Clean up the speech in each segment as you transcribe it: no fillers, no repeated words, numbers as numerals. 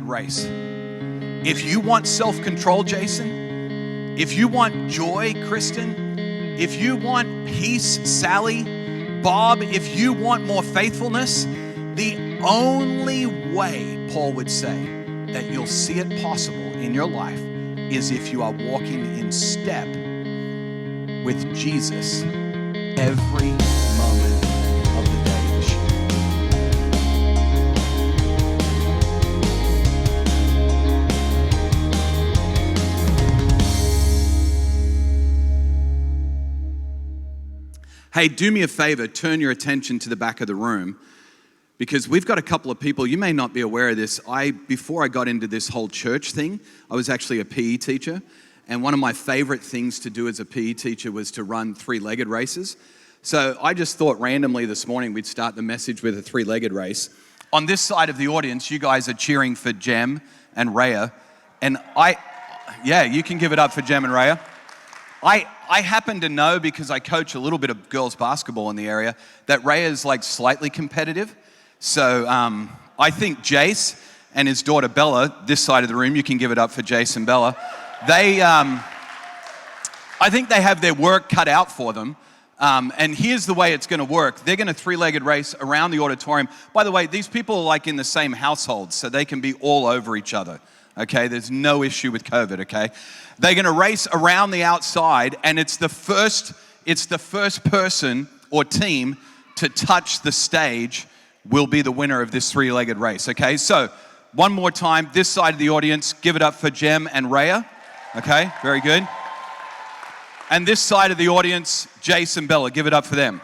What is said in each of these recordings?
race. If you want self-control, Jason, if you want joy, Kristen, if you want peace, Sally, Bob, if you want more faithfulness, the only way, Paul would say, that you'll see it possible in your life is if you are walking in step with Jesus every moment of the day this year. Hey, do me a favor, turn your attention to the back of the room, because we've got a couple of people, you may not be aware of this. Before I got into this whole church thing, I was actually a PE teacher. And one of my favorite things to do as a PE teacher was to run three-legged races. So I just thought randomly this morning we'd start the message with a three-legged race. On this side of the audience, you guys are cheering for Jem and Rhea. And you can give it up for Jem and Rhea. I happen to know, because I coach a little bit of girls basketball in the area, that Rhea is like slightly competitive. So I think Jace and his daughter Bella, this side of the room, you can give it up for Jace and Bella. I think they have their work cut out for them. And here's the way it's going to work. They're going to three-legged race around the auditorium. By the way, these people are like in the same household, so they can be all over each other. Okay, there's no issue with COVID, okay? They're going to race around the outside, and it's the first person or team to touch the stage will be the winner of this three-legged race, okay? So, one more time, this side of the audience, give it up for Jem and Rhea, okay? Very good. And this side of the audience, Jace and Bella, give it up for them.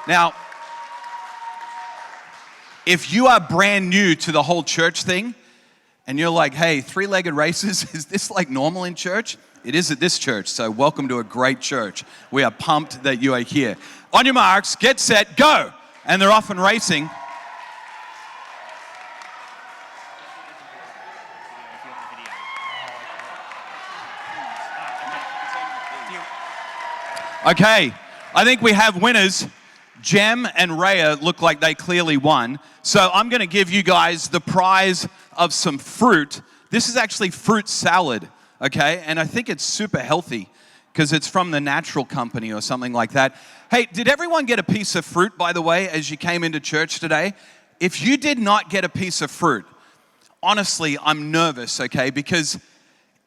Now, if you are brand new to the whole church thing, and you're like, hey, three-legged races, is this like normal in church? It is at this church, so welcome to a great church. We are pumped that you are here. On your marks, get set, go! And they're off and racing. Okay, I think we have winners. Jem and Rhea look like they clearly won. So I'm going to give you guys the prize of some fruit. This is actually fruit salad, okay? And I think it's super healthy because it's from the Natural Company or something like that. Hey, did everyone get a piece of fruit, by the way, as you came into church today? If you did not get a piece of fruit, honestly, I'm nervous, okay? Because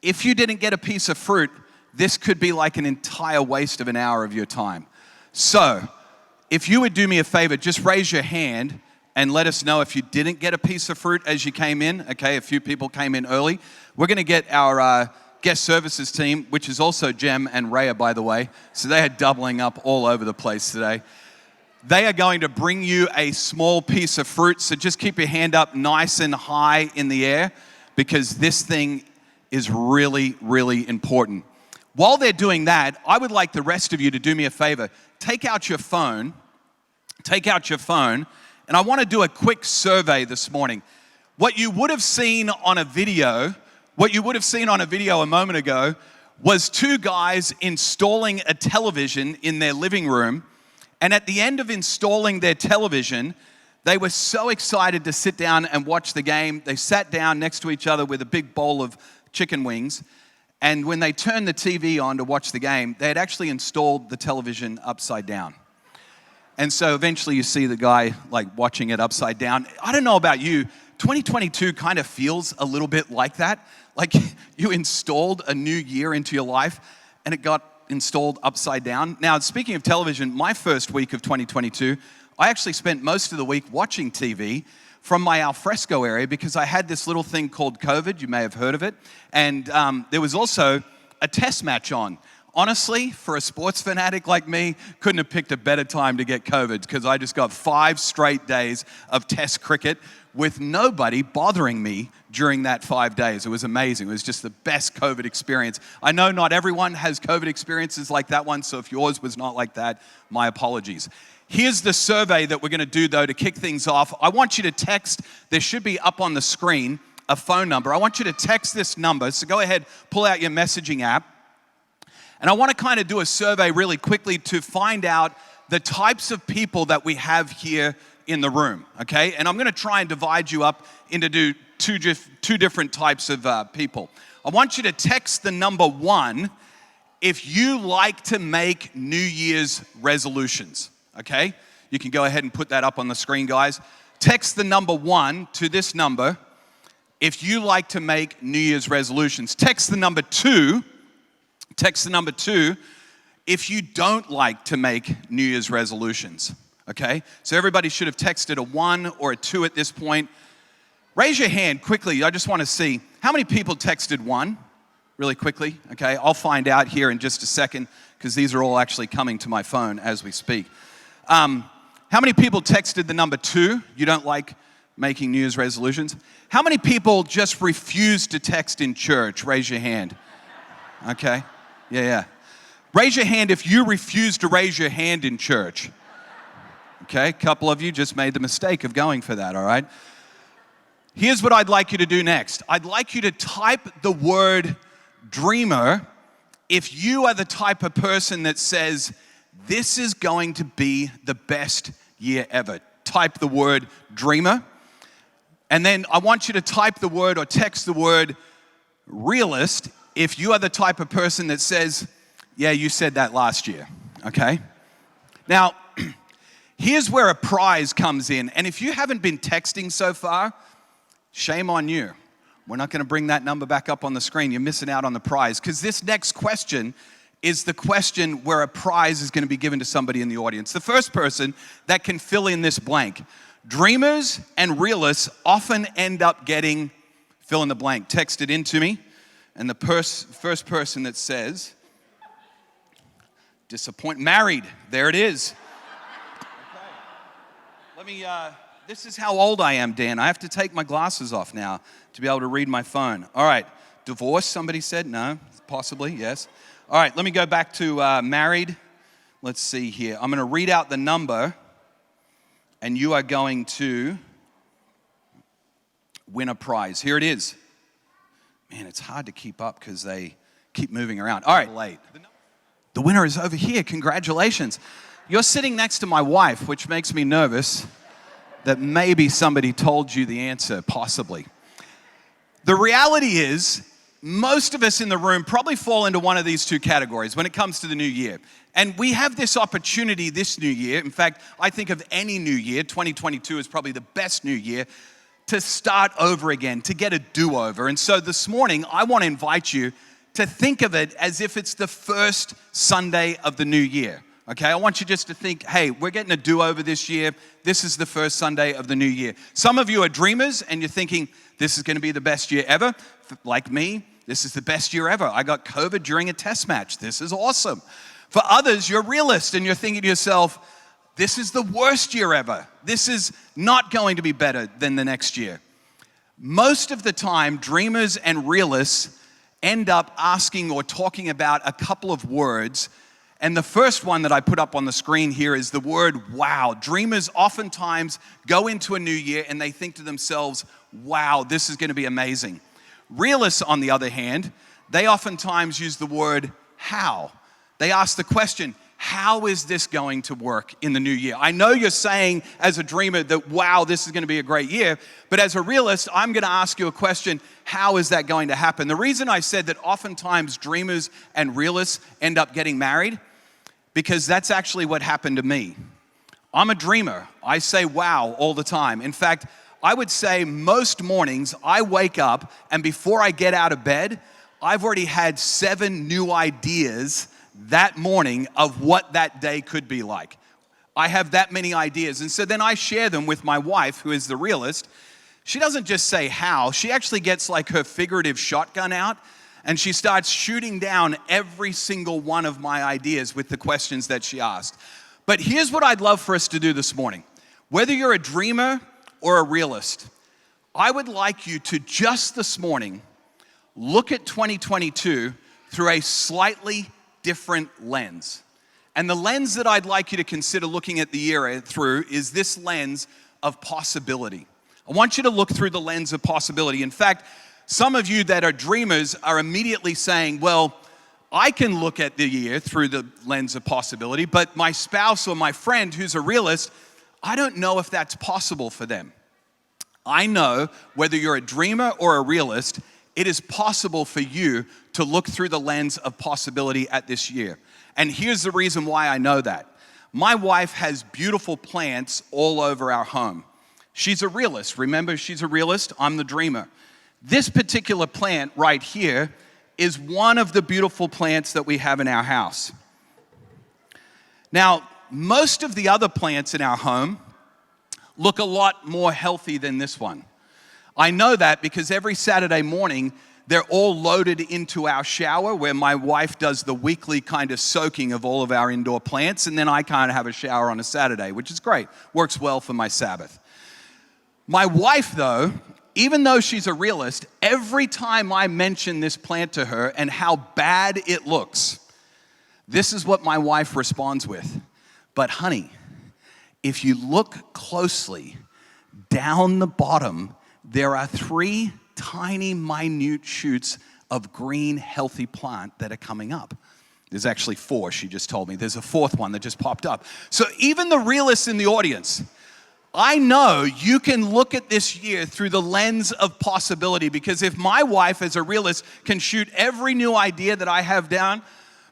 if you didn't get a piece of fruit, this could be like an entire waste of an hour of your time. So, if you would do me a favor, just raise your hand and let us know if you didn't get a piece of fruit as you came in. Okay, a few people came in early. We're going to get our guest services team, which is also Jem and Rhea, by the way. So they are doubling up all over the place today. They are going to bring you a small piece of fruit. So just keep your hand up nice and high in the air, because this thing is really, really important. While they're doing that, I would like the rest of you to do me a favor. Take out your phone, and I want to do a quick survey this morning. What you would have seen on a video a moment ago was two guys installing a television in their living room, and at the end of installing their television, they were so excited to sit down and watch the game. They sat down next to each other with a big bowl of chicken wings. And when they turned the TV on to watch the game, they had actually installed the television upside down. And so eventually you see the guy like watching it upside down. I don't know about you, 2022 kind of feels a little bit like that. Like you installed a new year into your life and it got installed upside down. Now, speaking of television, my first week of 2022, I actually spent most of the week watching TV from my alfresco area because I had this little thing called COVID. You may have heard of it. And there was also a test match on. Honestly, for a sports fanatic like me, couldn't have picked a better time to get COVID because I just got 5 straight days of test cricket with nobody bothering me during that 5 days. It was amazing. It was just the best COVID experience. I know not everyone has COVID experiences like that one, so if yours was not like that, my apologies. Here's the survey that we're going to do, though, to kick things off. I want you to text, there should be up on the screen, a phone number. I want you to text this number. So go ahead, pull out your messaging app. And I want to kind of do a survey really quickly to find out the types of people that we have here in the room, okay? And I'm going to try and divide you up into two different types of people. I want you to text the number 1 if you like to make New Year's resolutions, okay? You can go ahead and put that up on the screen, guys. Text the number 1 to this number if you like to make New Year's resolutions. Text the number 2 if you don't like to make New Year's resolutions, okay? So everybody should have texted a 1 or a 2 at this point. Raise your hand quickly. I just want to see how many people texted 1 really quickly, okay? I'll find out here in just a second because these are all actually coming to my phone as we speak. How many people texted the number 2? You don't like making New Year's resolutions? How many people just refuse to text in church? Raise your hand. Okay, yeah. Raise your hand if you refuse to raise your hand in church. Okay, a couple of you just made the mistake of going for that, all right? Here's what I'd like you to do next. I'd like you to type the word dreamer if you are the type of person that says, this is going to be the best year ever. Type the word dreamer. And then I want you to type the word or text the word realist if you are the type of person that says, yeah, you said that last year, okay? Now, here's where a prize comes in. And if you haven't been texting so far, shame on you. We're not going to bring that number back up on the screen. You're missing out on the prize because this next question is the question where a prize is going to be given to somebody in the audience. The first person that can fill in this blank. Dreamers and realists often end up getting fill in the blank. Text it in to me. And the first person that says, married. There it is. Okay. Let me, this is how old I am, Dan. I have to take my glasses off now to be able to read my phone. All right. Divorce, somebody said? No. Possibly, yes. All right, let me go back to married. Let's see here. I'm going to read out the number, and you are going to win a prize. Here it is. Man, it's hard to keep up because they keep moving around. All right, late. The winner is over here. Congratulations. You're sitting next to my wife, which makes me nervous that maybe somebody told you the answer, possibly. The reality is, most of us in the room probably fall into one of these two categories when it comes to the new year. And we have this opportunity this new year. In fact, I think of any new year, 2022 is probably the best new year, to start over again, to get a do-over. And so this morning, I want to invite you to think of it as if it's the first Sunday of the new year. Okay, I want you just to think, hey, we're getting a do-over this year. This is the first Sunday of the new year. Some of you are dreamers and you're thinking, this is going to be the best year ever. Like me, this is the best year ever. I got COVID during a test match. This is awesome. For others, you're realist and you're thinking to yourself, this is the worst year ever. This is not going to be better than the next year. Most of the time, dreamers and realists end up asking or talking about a couple of words. And the first one that I put up on the screen here is the word wow. Dreamers oftentimes go into a new year and they think to themselves, wow, this is going to be amazing. Realists, on the other hand, they oftentimes use the word how. They ask the question, how is this going to work in the new year? I know you're saying as a dreamer that, wow, this is going to be a great year. But as a realist, I'm going to ask you a question, how is that going to happen? The reason I said that oftentimes dreamers and realists end up getting married, because that's actually what happened to me. I'm a dreamer. I say wow all the time. In fact, I would say most mornings I wake up and before I get out of bed, I've already had 7 new ideas that morning of what that day could be like. I have that many ideas. And so then I share them with my wife, who is the realist. She doesn't just say how, she actually gets like her figurative shotgun out and she starts shooting down every single one of my ideas with the questions that she asked. But here's what I'd love for us to do this morning. Whether you're a dreamer or a realist, I would like you to just this morning look at 2022 through a slightly different lens. And the lens that I'd like you to consider looking at the year through is this lens of possibility. I want you to look through the lens of possibility. In fact, some of you that are dreamers are immediately saying, well, I can look at the year through the lens of possibility, but my spouse or my friend who's a realist, I don't know if that's possible for them. I know whether you're a dreamer or a realist, it is possible for you to look through the lens of possibility at this year. And here's the reason why I know that. My wife has beautiful plants all over our home. She's a realist. Remember, she's a realist. I'm the dreamer. This particular plant right here is one of the beautiful plants that we have in our house. Now, most of the other plants in our home look a lot more healthy than this one. I know that because every Saturday morning, they're all loaded into our shower where my wife does the weekly kind of soaking of all of our indoor plants, and then I kind of have a shower on a Saturday, which is great. Works well for my Sabbath. My wife, though, even though she's a realist, every time I mention this plant to her and how bad it looks, this is what my wife responds with. But honey, if you look closely, down the bottom, there are 3 tiny, minute shoots of green, healthy plant that are coming up. There's actually 4, she just told me. There's a 4th one that just popped up. So even the realists in the audience, I know you can look at this year through the lens of possibility, because if my wife as a realist can shoot every new idea that I have down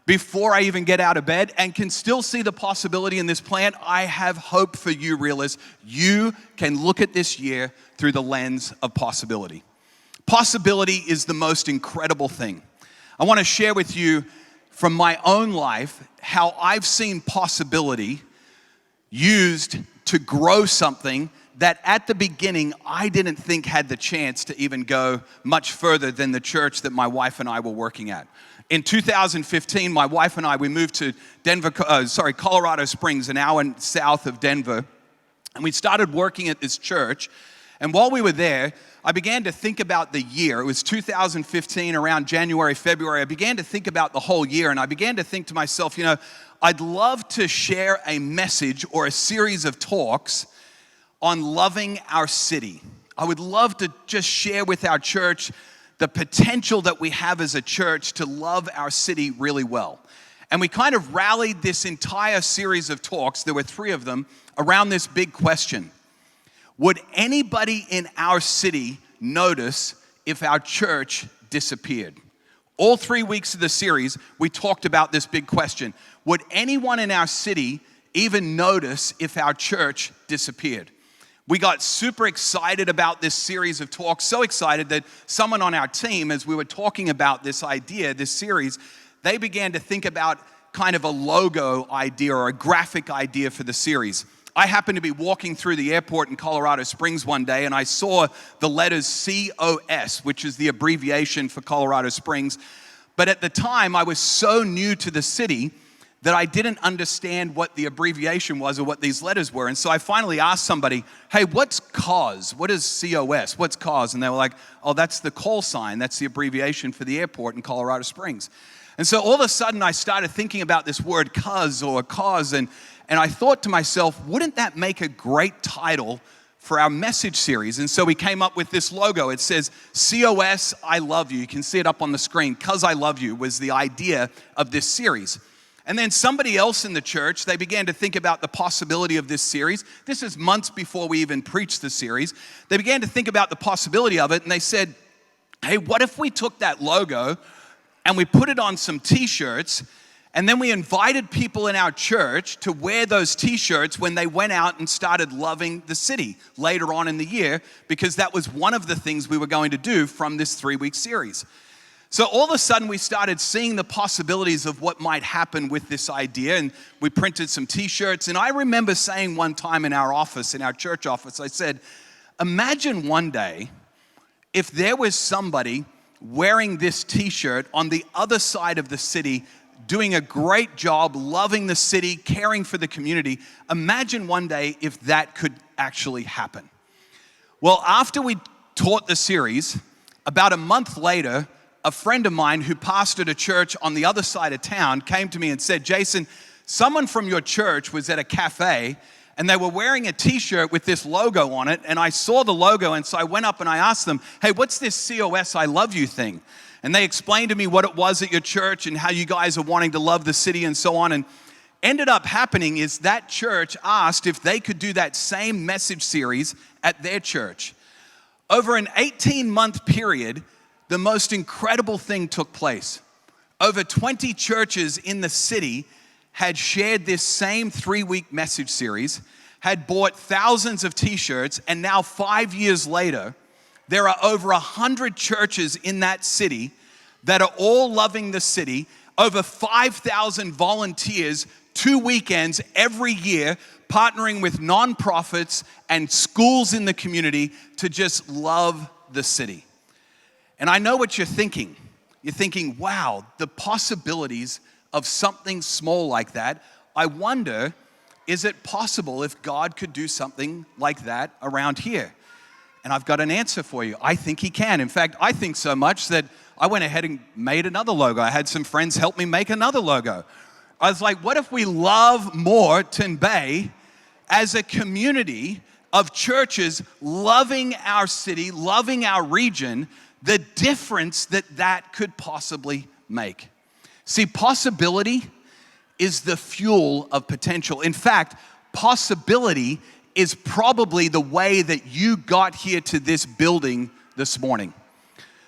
before I even get out of bed and can still see the possibility in this plant, I have hope for you realists. You can look at this year through the lens of possibility. Possibility is the most incredible thing. I want to share with you from my own life how I've seen possibility used to grow something that at the beginning I didn't think had the chance to even go much further than the church that my wife and I were working at. In 2015, my wife and I, we moved to Colorado Springs, an hour south of Denver, and we started working at this church. And while we were there, I began to think about the year. It was 2015, around January, February. I began to think about the whole year, and I began to think to myself, I'd love to share a message or a series of talks on loving our city. I would love to just share with our church the potential that we have as a church to love our city really well. And we kind of rallied this entire series of talks, there were 3 of them, around this big question. Would anybody in our city notice if our church disappeared? All 3 weeks of the series, we talked about this big question. Would anyone in our city even notice if our church disappeared? We got super excited about this series of talks, so excited that someone on our team, as we were talking about this idea, this series, they began to think about kind of a logo idea or a graphic idea for the series. I happened to be walking through the airport in Colorado Springs one day, and I saw the letters COS, which is the abbreviation for Colorado Springs. But at the time, I was so new to the city that I didn't understand what the abbreviation was or what these letters were. And so I finally asked somebody, hey, what's COS? What is COS? What's COS? And they were like, oh, that's the call sign. That's the abbreviation for the airport in Colorado Springs. And so all of a sudden, I started thinking about this word COS or cause, and I thought to myself, wouldn't that make a great title for our message series? And so we came up with this logo. It says, COS, I love you. You can see it up on the screen. 'Cause I love you was the idea of this series. And then somebody else in the church, they began to think about the possibility of this series. This is months before we even preached the series. They began to think about the possibility of it, and they said, hey, what if we took that logo and we put it on some t-shirts, and then we invited people in our church to wear those t-shirts when they went out and started loving the city later on in the year, because that was one of the things we were going to do from this 3-week series. So all of a sudden, we started seeing the possibilities of what might happen with this idea, and we printed some t-shirts. And I remember saying one time in our office, in our church office, I said, imagine one day if there was somebody wearing this t-shirt on the other side of the city, doing a great job, loving the city, caring for the community. Imagine one day if that could actually happen. Well, after we taught the series, about a month later, a friend of mine who pastored a church on the other side of town came to me and said, Jason, someone from your church was at a cafe and they were wearing a t-shirt with this logo on it, and I saw the logo, and so I went up and I asked them, hey, what's this COS I love you thing? And they explained to me what it was at your church and how you guys are wanting to love the city and so on. And ended up happening is that church asked if they could do that same message series at their church. Over an 18-month period, the most incredible thing took place. Over 20 churches in the city had shared this same 3-week message series, had bought thousands of t-shirts, and now 5 years later, there are over 100 churches in that city that are all loving the city, over 5,000 volunteers, 2 weekends every year, partnering with nonprofits and schools in the community to just love the city. And I know what you're thinking. You're thinking, wow, the possibilities of something small like that. I wonder, is it possible if God could do something like that around here? And I've got an answer for you. I think he can. In fact, I think so much that I went ahead and made another logo. I had some friends help me make another logo. I was like, what if we love Moreton Bay as a community of churches loving our city, loving our region, the difference that that could possibly make? See, possibility is the fuel of potential. In fact, possibility is probably the way that you got here to this building this morning.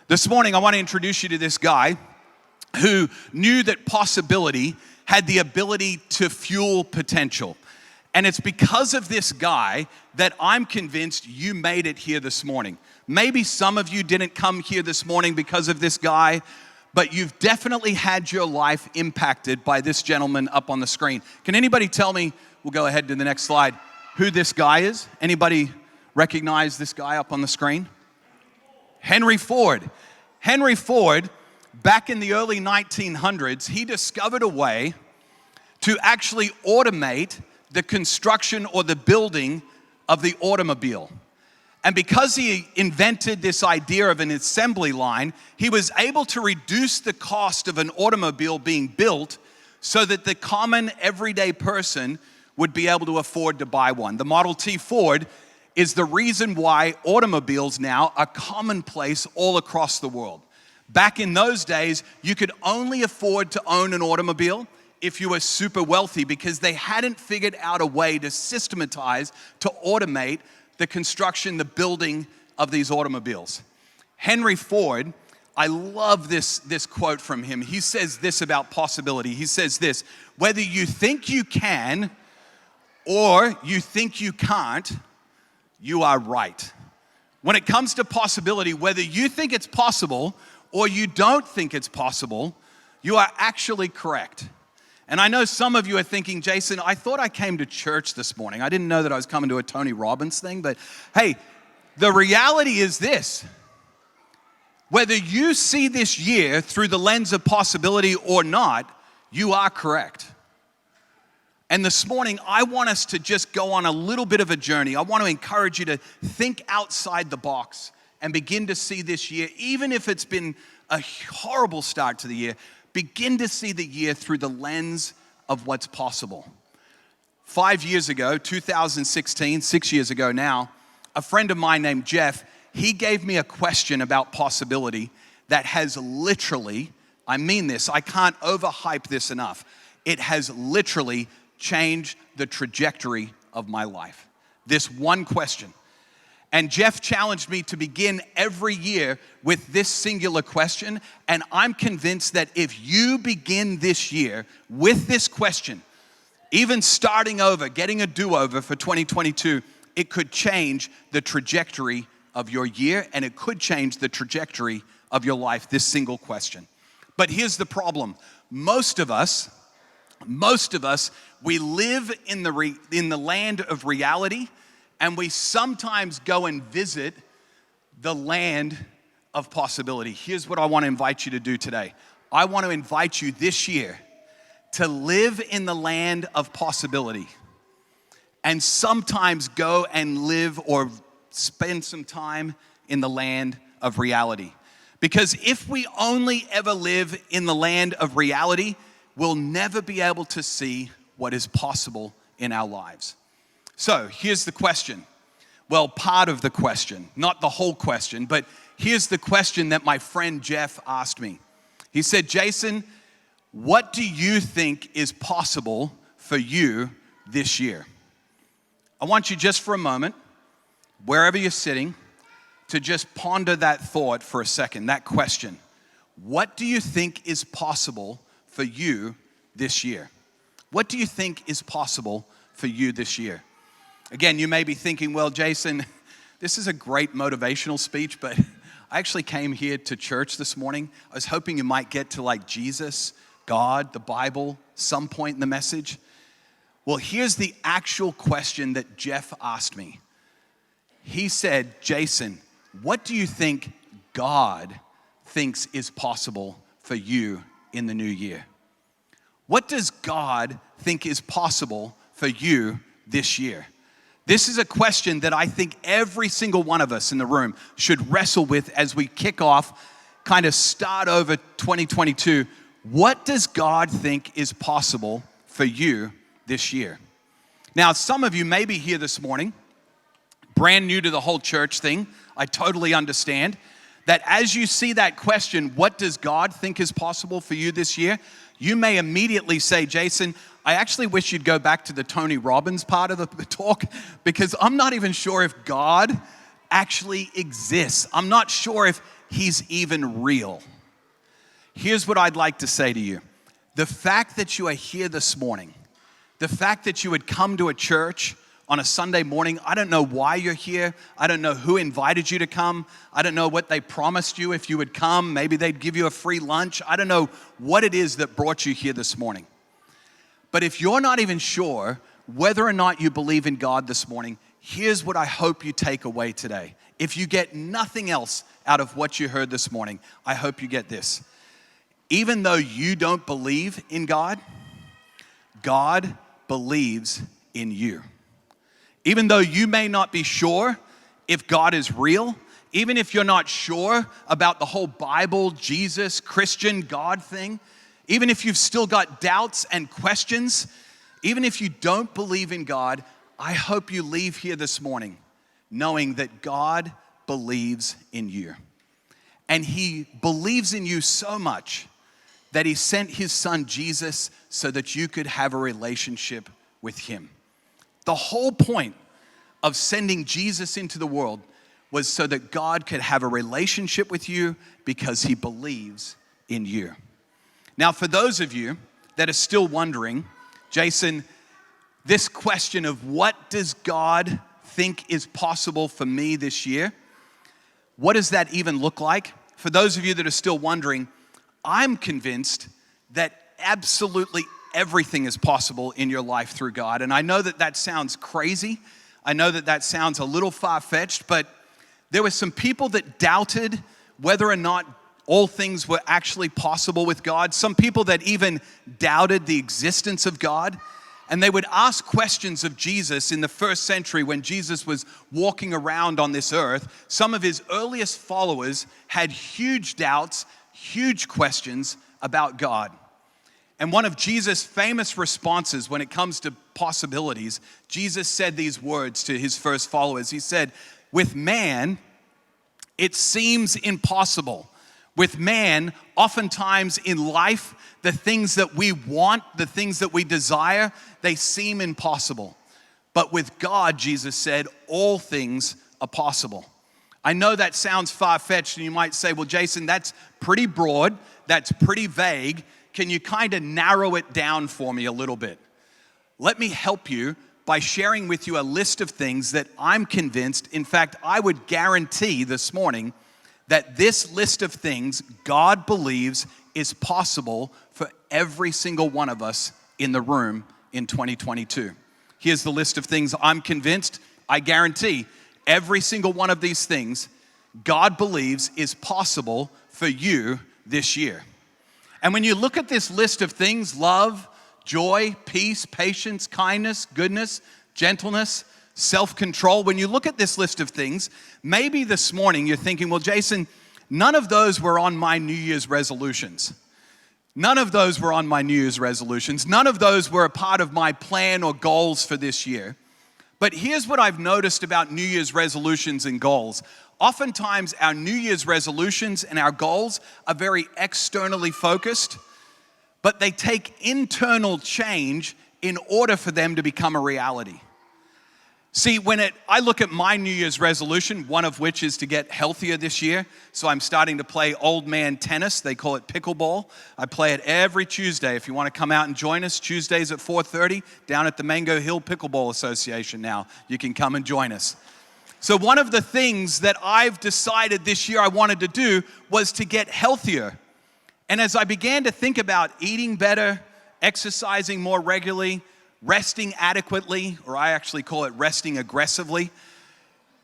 This morning, I want to introduce you to this guy who knew that possibility had the ability to fuel potential. And it's because of this guy that I'm convinced you made it here this morning. Maybe some of you didn't come here this morning because of this guy, but you've definitely had your life impacted by this gentleman up on the screen. Can anybody tell me, we'll go ahead to the next slide, who this guy is? Anybody recognize this guy up on the screen? Henry Ford. Henry Ford, back in the early 1900s, he discovered a way to actually automate the construction or the building of the automobile. And because he invented this idea of an assembly line, he was able to reduce the cost of an automobile being built so that the common everyday person would be able to afford to buy one. The Model T Ford is the reason why automobiles now are commonplace all across the world. Back in those days, you could only afford to own an automobile if you were super wealthy, because they hadn't figured out a way to systematize, to automate the construction, the building of these automobiles. Henry Ford, I love this quote from him. He says this about possibility. He says this: whether you think you can or you think you can't, you are right. When it comes to possibility, whether you think it's possible or you don't think it's possible, you are actually correct. And I know some of you are thinking, Jason, I thought I came to church this morning. I didn't know that I was coming to a Tony Robbins thing, but hey, the reality is this: whether you see this year through the lens of possibility or not, you are correct. And this morning, I want us to just go on a little bit of a journey. I want to encourage you to think outside the box and begin to see this year, even if it's been a horrible start to the year, begin to see the year through the lens of what's possible. 5 years ago, 2016, 6 years ago now, a friend of mine named Jeff, he gave me a question about possibility that has literally, I mean this, I can't overhype this enough, it has literally changed the trajectory of my life. This one question. And Jeff challenged me to begin every year with this singular question. And I'm convinced that if you begin this year with this question, even starting over, getting a do-over for 2022, it could change the trajectory of your year, and it could change the trajectory of your life, this single question. But here's the problem. Most of us, we live in the land of reality, and we sometimes go and visit the land of possibility. Here's what I want to invite you to do today. I want to invite you this year to live in the land of possibility and sometimes go and live or spend some time in the land of reality. Because if we only ever live in the land of reality, we'll never be able to see what is possible in our lives. So here's the question. Well, part of the question, not the whole question, but here's the question that my friend Jeff asked me. He said, Jason, what do you think is possible for you this year? I want you just for a moment, wherever you're sitting, to just ponder that thought for a second, that question. What do you think is possible for you this year? What do you think is possible for you this year? Again, you may be thinking, well, Jason, this is a great motivational speech, but I actually came here to church this morning. I was hoping you might get to like Jesus, God, the Bible, some point in the message. Well, here's the actual question that Jeff asked me. He said, Jason, what do you think God thinks is possible for you in the new year? What does God think is possible for you this year? This is a question that I think every single one of us in the room should wrestle with as we kick off, kind of start over 2022. What does God think is possible for you this year? Now, some of you may be here this morning, brand new to the whole church thing. I totally understand that as you see that question, what does God think is possible for you this year? You may immediately say, Jason, I actually wish you'd go back to the Tony Robbins part of the talk, because I'm not even sure if God actually exists. I'm not sure if he's even real. Here's what I'd like to say to you. The fact that you are here this morning, the fact that you would come to a church on a Sunday morning, I don't know why you're here. I don't know who invited you to come. I don't know what they promised you if you would come. Maybe they'd give you a free lunch. I don't know what it is that brought you here this morning. But if you're not even sure whether or not you believe in God this morning, here's what I hope you take away today. If you get nothing else out of what you heard this morning, I hope you get this. Even though you don't believe in God, God believes in you. Even though you may not be sure if God is real, even if you're not sure about the whole Bible, Jesus, Christian, God thing, even if you've still got doubts and questions, even if you don't believe in God, I hope you leave here this morning knowing that God believes in you. And he believes in you so much that he sent his son Jesus so that you could have a relationship with him. The whole point of sending Jesus into the world was so that God could have a relationship with you because he believes in you. Now, for those of you that are still wondering, Jason, this question of what does God think is possible for me this year? What does that even look like? For those of you that are still wondering, I'm convinced that absolutely everything is possible in your life through God. And I know that that sounds crazy. I know that that sounds a little far-fetched, but there were some people that doubted whether or not all things were actually possible with God. Some people that even doubted the existence of God. And they would ask questions of Jesus in the first century when Jesus was walking around on this earth. Some of his earliest followers had huge doubts, huge questions about God. And one of Jesus' famous responses when it comes to possibilities, Jesus said these words to his first followers. He said, with man, it seems impossible. With man, oftentimes in life, the things that we want, the things that we desire, they seem impossible. But with God, Jesus said, all things are possible. I know that sounds far-fetched, and you might say, well, Jason, that's pretty broad, that's pretty vague. Can you kind of narrow it down for me a little bit? Let me help you by sharing with you a list of things that I'm convinced, in fact, I would guarantee this morning that this list of things God believes is possible for every single one of us in the room in 2022. Here's the list of things I'm convinced, I guarantee, every single one of these things God believes is possible for you this year. And when you look at this list of things, love, joy, peace, patience, kindness, goodness, gentleness, self-control, when you look at this list of things, maybe this morning you're thinking, well, Jason, none of those were on my New Year's resolutions. None of those were on my New Year's resolutions. None of those were a part of my plan or goals for this year. But here's what I've noticed about New Year's resolutions and goals. Oftentimes, our New Year's resolutions and our goals are very externally focused, but they take internal change in order for them to become a reality. See, I look at my New Year's resolution, one of which is to get healthier this year. So I'm starting to play old man tennis. They call it pickleball. I play it every Tuesday. If you want to come out and join us, Tuesdays at 4:30 down at the Mango Hill Pickleball Association now. You can come and join us. So one of the things that I've decided this year I wanted to do was to get healthier. And as I began to think about eating better, exercising more regularly, resting adequately, or I actually call it resting aggressively.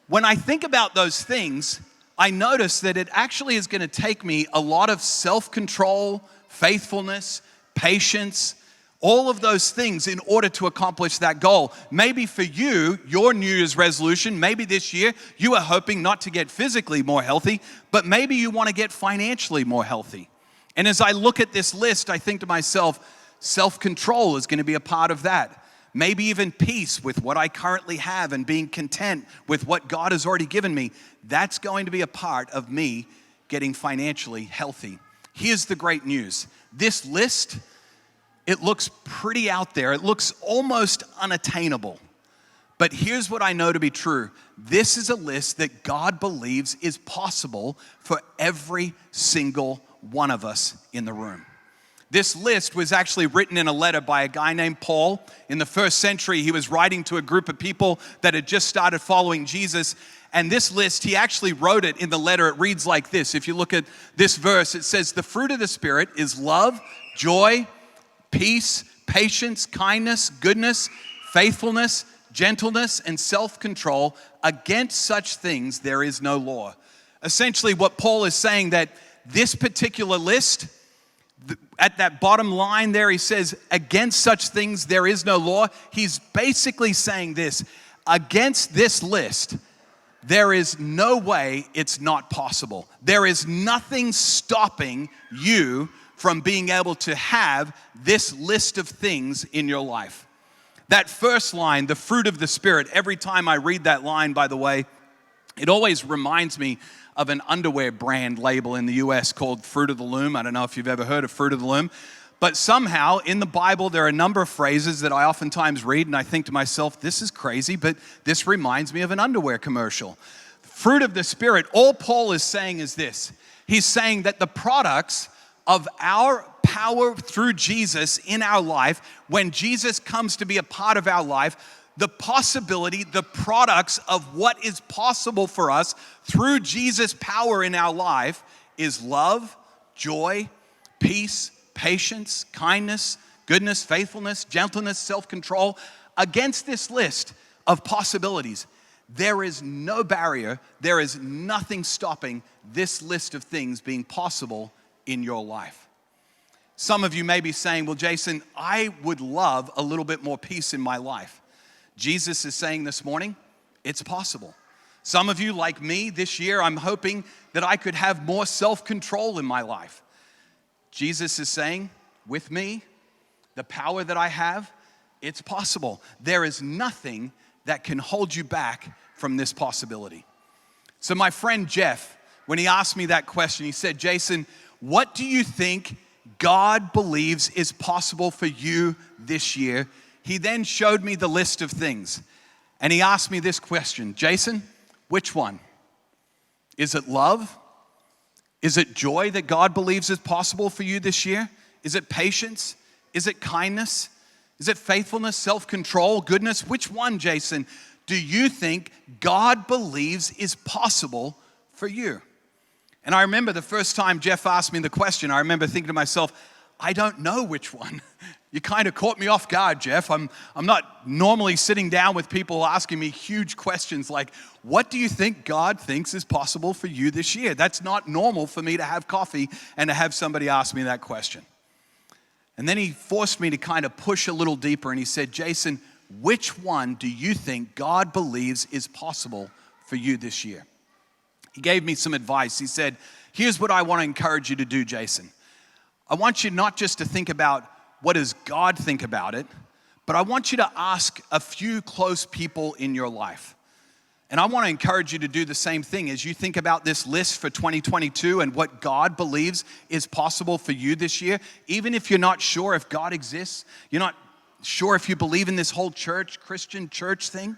When I think about those things, I notice that it actually is going to take me a lot of self-control, faithfulness, patience, all of those things in order to accomplish that goal. Maybe for you, your New Year's resolution, maybe this year you are hoping not to get physically more healthy, but maybe you want to get financially more healthy. And as I look at this list, I think to myself, self-control is going to be a part of that. Maybe even peace with what I currently have and being content with what God has already given me. That's going to be a part of me getting financially healthy. Here's the great news. This list, it looks pretty out there. It looks almost unattainable. But here's what I know to be true. This is a list that God believes is possible for every single one of us in the room. This list was actually written in a letter by a guy named Paul. In the first century, he was writing to a group of people that had just started following Jesus. And this list, he actually wrote it in the letter. It reads like this. If you look at this verse, it says, the fruit of the Spirit is love, joy, peace, patience, kindness, goodness, faithfulness, gentleness, and self-control. Against such things there is no law. Essentially, what Paul is saying that this particular list, at that bottom line there, he says, against such things there is no law. He's basically saying this, against this list, there is no way it's not possible. There is nothing stopping you from being able to have this list of things in your life. That first line, the fruit of the Spirit, every time I read that line, by the way, it always reminds me of an underwear brand label in the US called Fruit of the Loom. I don't know if you've ever heard of Fruit of the Loom, but somehow in the Bible there are a number of phrases that I oftentimes read and I think to myself, this is crazy, but this reminds me of an underwear commercial. Fruit of the Spirit, all Paul is saying is this. He's saying that the products of our power through Jesus in our life, when Jesus comes to be a part of our life, the possibility, the products of what is possible for us through Jesus' power in our life is love, joy, peace, patience, kindness, goodness, faithfulness, gentleness, self-control. Against this list of possibilities, there is no barrier, there is nothing stopping this list of things being possible in your life. Some of you may be saying, well, Jason, I would love a little bit more peace in my life. Jesus is saying this morning, it's possible. Some of you, like me, this year, I'm hoping that I could have more self-control in my life. Jesus is saying, with me, the power that I have, it's possible. There is nothing that can hold you back from this possibility. So my friend Jeff, when he asked me that question, he said, Jason, what do you think God believes is possible for you this year? He then showed me the list of things. And he asked me this question, Jason, which one? Is it love? Is it joy that God believes is possible for you this year? Is it patience? Is it kindness? Is it faithfulness, self-control, goodness? Which one, Jason, do you think God believes is possible for you? And I remember the first time Jeff asked me the question, I remember thinking to myself, I don't know which one. You kind of caught me off guard, Jeff. I'm not normally sitting down with people asking me huge questions like, what do you think God thinks is possible for you this year? That's not normal for me to have coffee and to have somebody ask me that question. And then he forced me to kind of push a little deeper and he said, Jason, which one do you think God believes is possible for you this year? He gave me some advice. He said, here's what I want to encourage you to do, Jason. I want you not just to think about what does God think about it, but I want you to ask a few close people in your life. And I want to encourage you to do the same thing as you think about this list for 2022 and what God believes is possible for you this year. Even if you're not sure if God exists, you're not sure if you believe in this whole Christian church thing,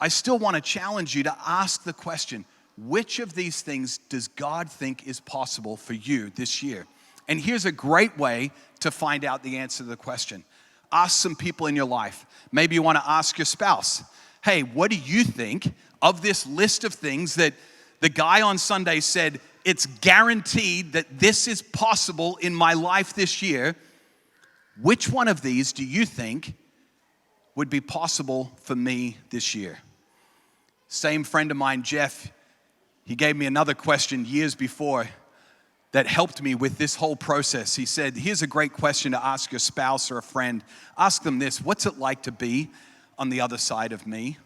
I still want to challenge you to ask the question, which of these things does God think is possible for you this year? And here's a great way to find out the answer to the question. Ask some people in your life. Maybe you want to ask your spouse, hey, what do you think of this list of things that the guy on Sunday said, it's guaranteed that this is possible in my life this year? Which one of these do you think would be possible for me this year? Same friend of mine, Jeff, he gave me another question years before that helped me with this whole process. He said, here's a great question to ask your spouse or a friend. Ask them this, what's it like to be on the other side of me?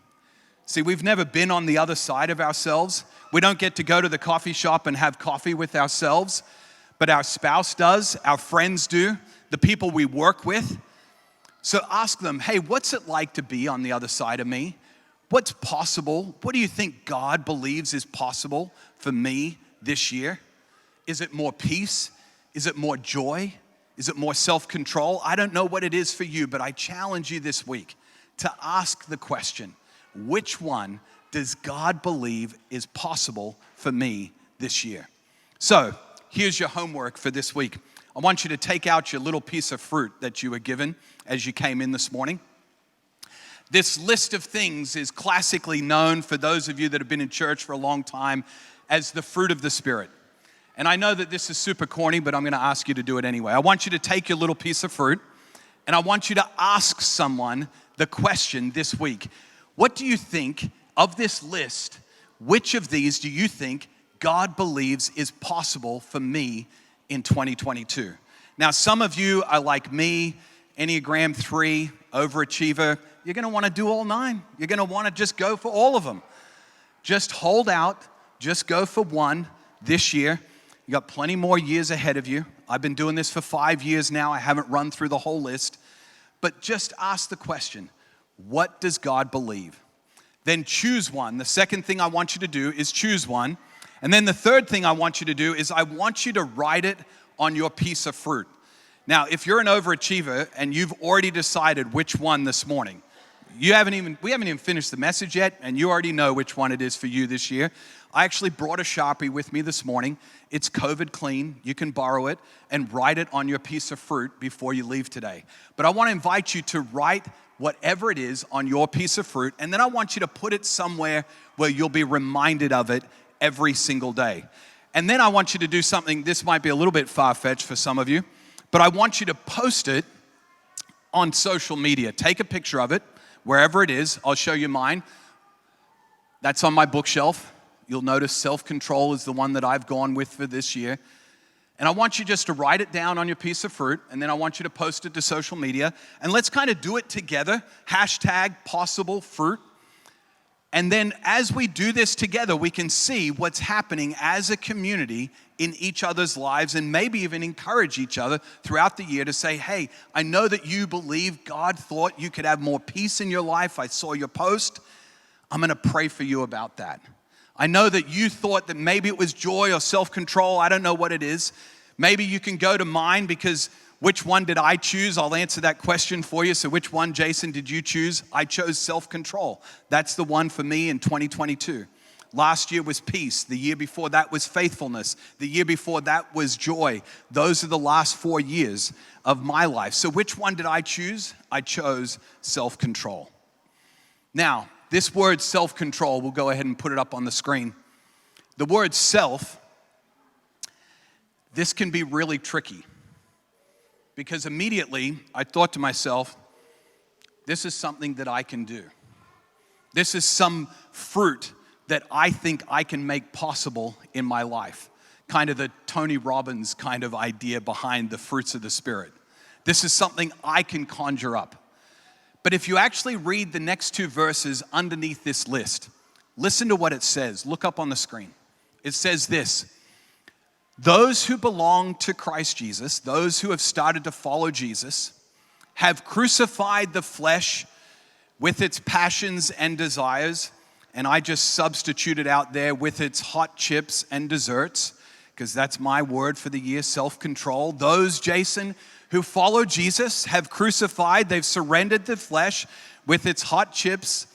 See, we've never been on the other side of ourselves. We don't get to go to the coffee shop and have coffee with ourselves, but our spouse does, our friends do, the people we work with. So ask them, hey, what's it like to be on the other side of me? What's possible? What do you think God believes is possible for me this year? Is it more peace? Is it more joy? Is it more self-control? I don't know what it is for you, but I challenge you this week to ask the question, which one does God believe is possible for me this year? So here's your homework for this week. I want you to take out your little piece of fruit that you were given as you came in this morning. This list of things is classically known for those of you that have been in church for a long time as the fruit of the Spirit. And I know that this is super corny, but I'm going to ask you to do it anyway. I want you to take your little piece of fruit, and I want you to ask someone the question this week. What do you think of this list? Which of these do you think God believes is possible for me in 2022? Now, some of you are like me, Enneagram 3, overachiever. You're going to want to do all 9. You're going to want to just go for all of them. Just hold out. Just go for one this year. You got plenty more years ahead of you. I've been doing this for 5 years now. I haven't run through the whole list. But just ask the question, what does God believe? Then choose one. The second thing I want you to do is choose one. And then the third thing I want you to do is I want you to write it on your piece of fruit. Now, if you're an overachiever and you've already decided which one this morning, we haven't even finished the message yet, and you already know which one it is for you this year. I actually brought a Sharpie with me this morning. It's COVID clean. You can borrow it and write it on your piece of fruit before you leave today. But I want to invite you to write whatever it is on your piece of fruit, and then I want you to put it somewhere where you'll be reminded of it every single day. And then I want you to do something, this might be a little bit far-fetched for some of you, but I want you to post it on social media. Take a picture of it, wherever it is. I'll show you mine. That's on my bookshelf. You'll notice self-control is the one that I've gone with for this year. And I want you just to write it down on your piece of fruit, and then I want you to post it to social media. And let's kind of do it together. #possiblefruit. And then as we do this together, we can see what's happening as a community in each other's lives, and maybe even encourage each other throughout the year to say, hey, I know that you believe God thought you could have more peace in your life. I saw your post. I'm going to pray for you about that. I know that you thought that maybe it was joy or self-control. I don't know what it is. Maybe you can go to mine, because which one did I choose? I'll answer that question for you. So which one, Jason, did you choose? I chose self-control. That's the one for me in 2022. Last year was peace. The year before that was faithfulness. The year before that was joy. Those are the last 4 years of my life. So which one did I choose? I chose self-control. Now, this word self-control, we'll go ahead and put it up on the screen. The word self, this can be really tricky, because immediately I thought to myself, this is something that I can do. This is some fruit that I think I can make possible in my life. Kind of the Tony Robbins kind of idea behind the fruits of the Spirit. This is something I can conjure up. But if you actually read the next 2 verses underneath this list, listen to what it says. Look up on the screen. It says this: those who belong to Christ Jesus, those who have started to follow Jesus, have crucified the flesh with its passions and desires. And I just substituted out there with its hot chips and desserts, because that's my word for the year, self-control. Those, Jason, who follow Jesus have crucified, they've surrendered the flesh with its hot chips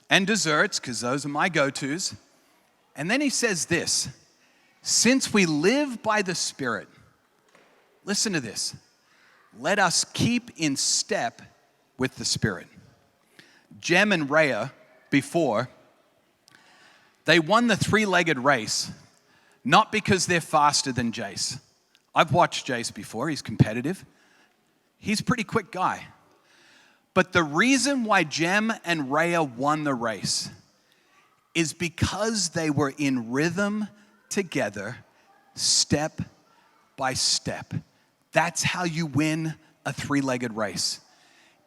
and desserts, because those are my go-tos. And then he says this, since we live by the Spirit, listen to this, let us keep in step with the Spirit. Jem and Rhea, before, they won the three-legged race, not because they're faster than Jace. I've watched Jace before, he's competitive. He's a pretty quick guy. But the reason why Jem and Rhea won the race is because they were in rhythm together, step by step. That's how you win a three-legged race,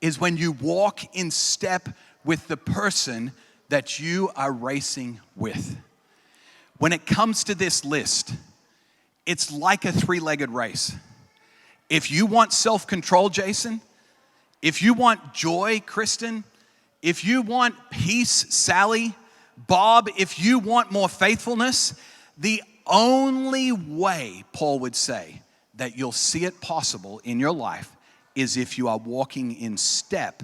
is when you walk in step with the person that you are racing with. When it comes to this list, it's like a three-legged race. If you want self-control, Jason, if you want joy, Kristen, if you want peace, Sally, Bob, if you want more faithfulness, the only way, Paul would say, that you'll see it possible in your life is if you are walking in step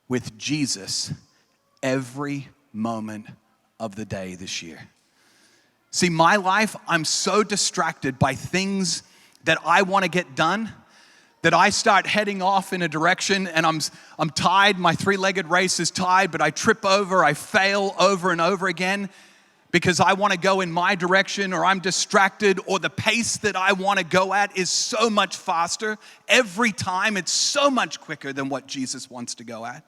with Jesus every moment of the day this year. See, my life, I'm so distracted by things that I want to get done that I start heading off in a direction and I'm tied, my three-legged race is tied, but I trip over, I fail over and over again because I want to go in my direction, or I'm distracted, or the pace that I want to go at is so much faster. Every time it's so much quicker than what Jesus wants to go at.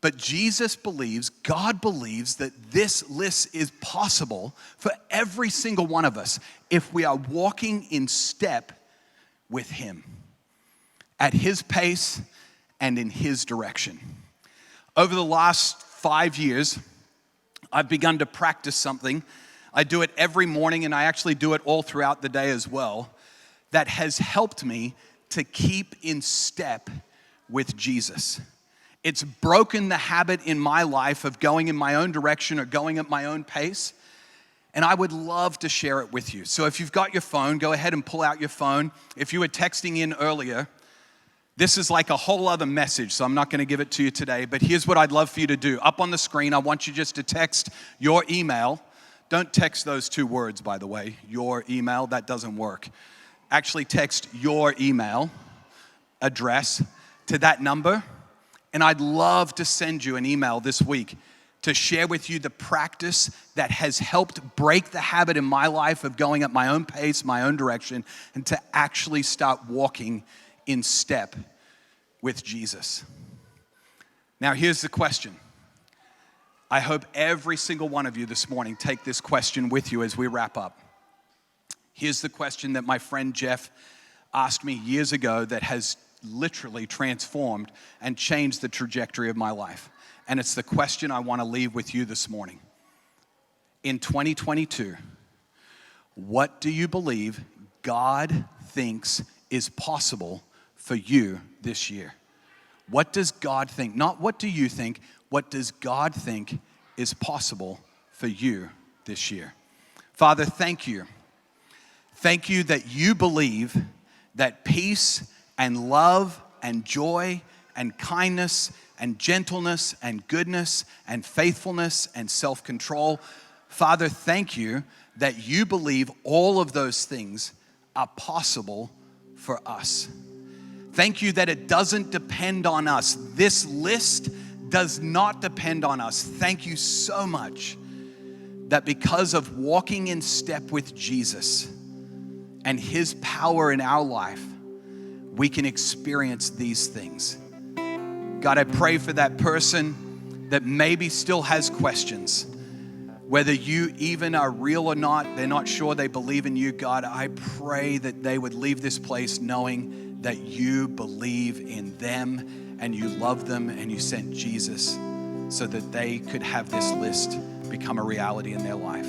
But Jesus believes, God believes that this list is possible for every single one of us if we are walking in step with Him, at His pace and in His direction. Over the last 5 years, I've begun to practice something. I do it every morning, and I actually do it all throughout the day as well, that has helped me to keep in step with Jesus. It's broken the habit in my life of going in my own direction or going at my own pace, and I would love to share it with you. So if you've got your phone, go ahead and pull out your phone. If you were texting in earlier, this is like a whole other message, so I'm not going to give it to you today, but here's what I'd love for you to do. Up on the screen, I want you just to text your email. Don't text those two words, by the way, your email, that doesn't work. Actually text your email address to that number, and I'd love to send you an email this week to share with you the practice that has helped break the habit in my life of going at my own pace, my own direction, and to actually start walking in step with Jesus. Now, here's the question. I hope every single one of you this morning take this question with you as we wrap up. Here's the question that my friend Jeff asked me years ago that has literally transformed and changed the trajectory of my life. And it's the question I want to leave with you this morning. In 2022, what do you believe God thinks is possible for you this year? What does God think? Not what do you think, what does God think is possible for you this year? Father, thank you. Thank you that you believe that peace and love and joy and kindness and gentleness and goodness and faithfulness and self-control, Father, thank you that you believe all of those things are possible for us. Thank you that it doesn't depend on us. This list does not depend on us. Thank you so much that because of walking in step with Jesus and His power in our life, we can experience these things. God, I pray for that person that maybe still has questions, whether you even are real or not, they're not sure they believe in you. God, I pray that they would leave this place knowing that you believe in them and you love them and you sent Jesus so that they could have this list become a reality in their life.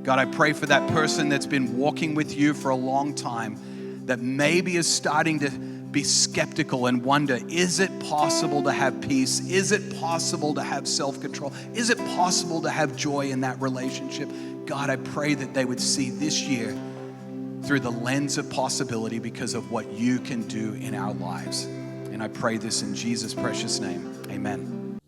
God, I pray for that person that's been walking with you for a long time that maybe is starting to be skeptical and wonder, is it possible to have peace? Is it possible to have self-control? Is it possible to have joy in that relationship? God, I pray that they would see this year through the lens of possibility because of what you can do in our lives. And I pray this in Jesus' precious name. Amen.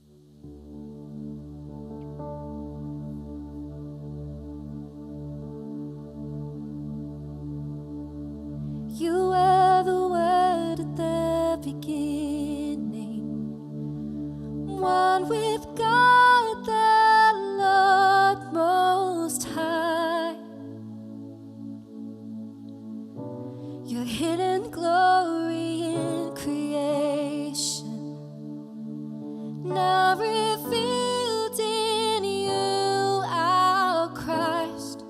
hidden glory in creation, now revealed in you, our Christ.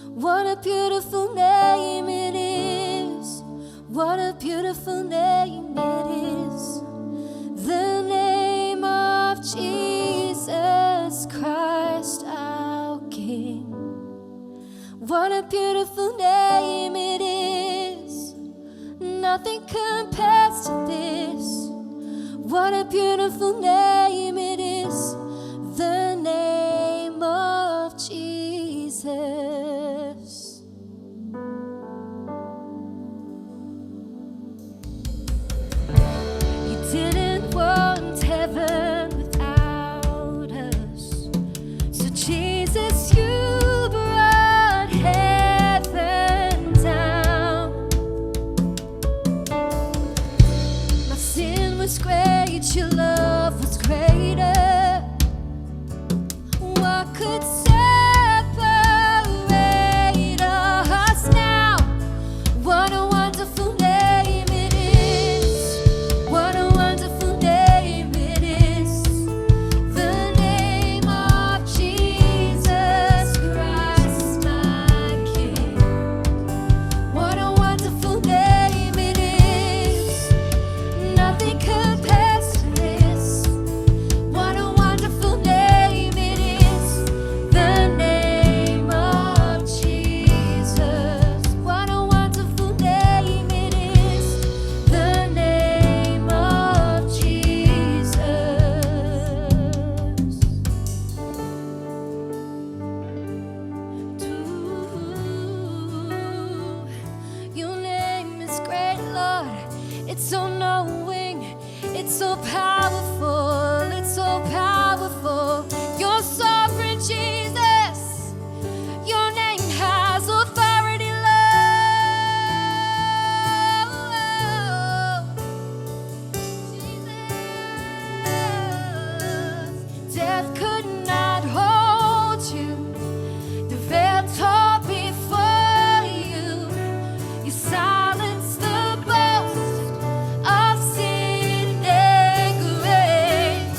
What a beautiful name it is. What a beautiful name it is. The name of Jesus Christ, our King. What a beautiful name it is. Nothing compares to this. What a beautiful name it is. The name of Jesus. You didn't want heaven without us. So Jesus, you brought heaven down. My sin was great, your love was greater. What could separate us now? What a wonderful name it is. What a wonderful name it is. The name of Jesus Christ, my King. What a wonderful name it is. Nothing compares to this. What a wonderful name it is. The name of Jesus. What a wonderful name it is. The name of Jesus. Your name is great, Lord. It's so knowing. It's so powerful. It's so powerful. You're sovereign, Jesus. Your name has authority, Lord. Jesus. Death could not hold you. The veil tore before you. You silenced the boast of sin and grave.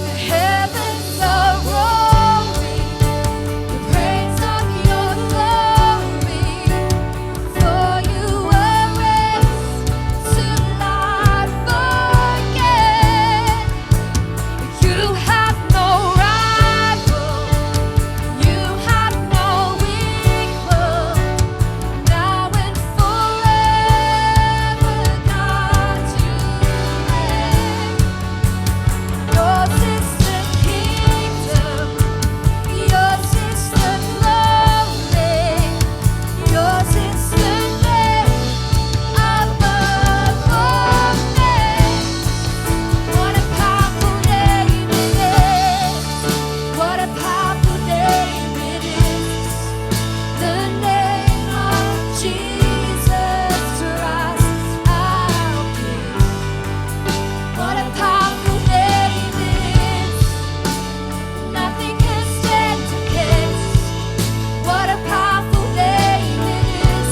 The heavens are roaring, the praise of your glory. For you were raised to life again. You have no rival, you have no equal. Now and forever, God, you reign. Yours is the kingdom, yours is the glory, yours is the name above all names. What a powerful name it is. What a powerful name it is. The name of Jesus Christ, our King. What a powerful name it is. Nothing can stand against. What a powerful name it is.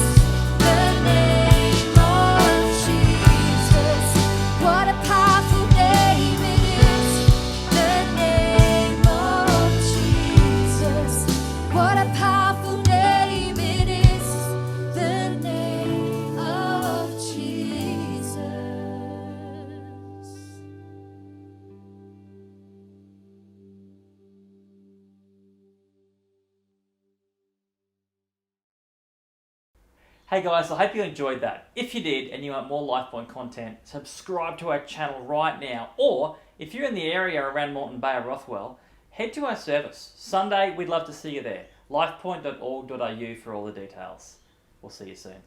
The name of Jesus. What a powerful name it is. The name of Jesus. What a powerful name it is. The name of Jesus. Hey guys, I hope you enjoyed that. If you did and you want more Lifepoint content, subscribe to our channel right now. Or if you're in the area around Moreton Bay or Rothwell, head to our service. Sunday, we'd love to see you there. lifepoint.org.au for all the details. We'll see you soon.